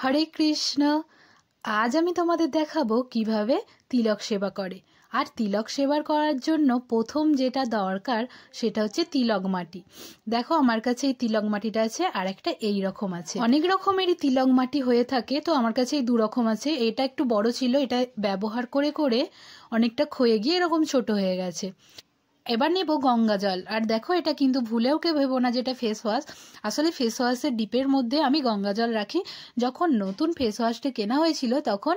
হরে কৃষ্ণ। আজ আমি তোমাদের দেখাবো কিভাবে তিলক সেবা করে। আর তিলক সেবা করার জন্য প্রথম যেটা দরকার সেটা হচ্ছে তিলক মাটি। দেখো আমার কাছে এই তিলক মাটিটা আছে, আর একটা এই রকম আছে। অনেক রকমেরই তিলক মাটি হয়ে থাকে, তো আমার কাছে এই দু রকম আছে। এটা একটু বড় ছিল, এটা ব্যবহার করে করে অনেকটা ক্ষয়ে গিয়ে এরকম ছোট হয়ে গেছে। এবার নেব গঙ্গা জল। আর দেখো এটা কিন্তু ভুলেও কেউ ভেবো না যেটা ফেস ওয়াশ। আসলে ফেস ওয়াশের ডিপের মধ্যে আমি গঙ্গা জল রাখি। যখন নতুন ফেস ওয়াশটা কেনা হয়েছিল তখন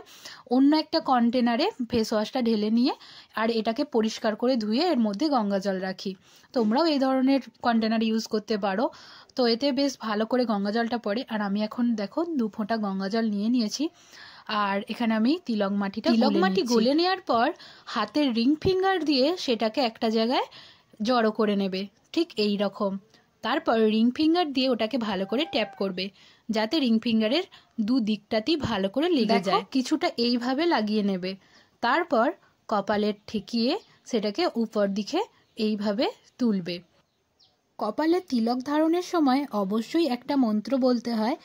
অন্য একটা কন্টেনারে ফেস ওয়াশটা ঢেলে নিয়ে আর এটাকে পরিষ্কার করে ধুয়ে এর মধ্যে গঙ্গা জল রাখি। তোমরাও এই ধরনের কন্টেনার ইউজ করতে পারো। তো এতে বেশ ভালো করে গঙ্গা জলটা পড়ে। আর আমি এখন দেখো 2 ফোঁটা গঙ্গা জল নিয়ে নিয়েছি। আর এখানে আমি তিলক মাটি গলে নেওয়ার পর হাতের রিং ফিঙ্গার দিয়ে সেটাকে একটা জায়গায় জড়ো করে নেবে, ঠিক এই রকম। তারপর রিং ফিঙ্গার দিয়ে ওটাকে ভালো করে ট্যাপ করবে, যাতে রিং ফিঙ্গারের দুদিকটাতেই ভালো করে লেগে যায়। কিছুটা এইভাবে লাগিয়ে নেবে। তারপর কপালে ঠেকিয়ে সেটাকে উপর দিকে এইভাবে তুলবে। কপালে তিলক ধারণের সময় অবশ্যই একটা মন্ত্র বলতে হয়,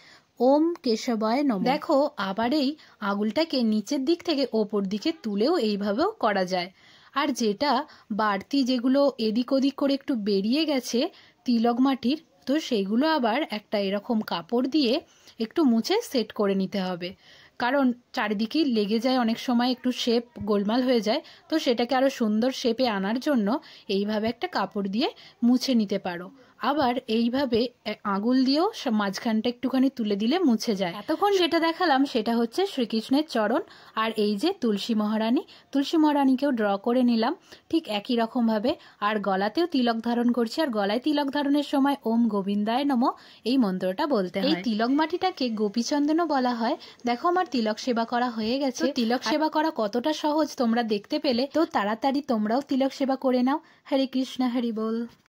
ওম কেশবায় নমঃ। দেখো আবার এই আঙুলটাকে নিচের দিক থেকে ওপর দিকে তুলেও এইভাবেও করা যায়। আর যেটা বাড়তি যেগুলো এদিক ওদিক করে একটু বেরিয়ে গেছে তিলক মাটির, তো সেইগুলো আবার একটা এরকম কাপড় দিয়ে একটু মুছে সেট করে নিতে হবে। কারণ চারিদিকেই লেগে যায়, অনেক সময় একটু শেপ গোলমাল হয়ে যায়। তো সেটাকে আরো সুন্দর শেপে আনার জন্য এইভাবে একটা কাপড় দিয়ে মুছে নিতে পারো। আবার এইভাবে আঙুল দিয়েও মাঝখানটা একটুখানি তুলে দিলে মুছে যায়। এতক্ষণ যেটা দেখালাম সেটা হচ্ছে শ্রীকৃষ্ণের চরণ। আর এই যে তুলসী মহারানীকেও ড্র করে নিলাম ঠিক একই রকম ভাবে। আর গলাতেও তিলক ধারণ করছি, আর গলায় তিলক ধারণের সময় ওম গোবিন্দায় নমঃ এই মন্ত্রটা বলতে হয়। এই তিলক মাটিটাকে গোপীচন্দনও বলা হয়। দেখো আমার তিলক সেবা করা হয়ে গেছে। তিলক সেবা করা কতটা সহজ তোমরা দেখতে পেলে, তো তাড়াতাড়ি তোমরাও তিলক সেবা করে নাও। হরে কৃষ্ণ, হরি বল।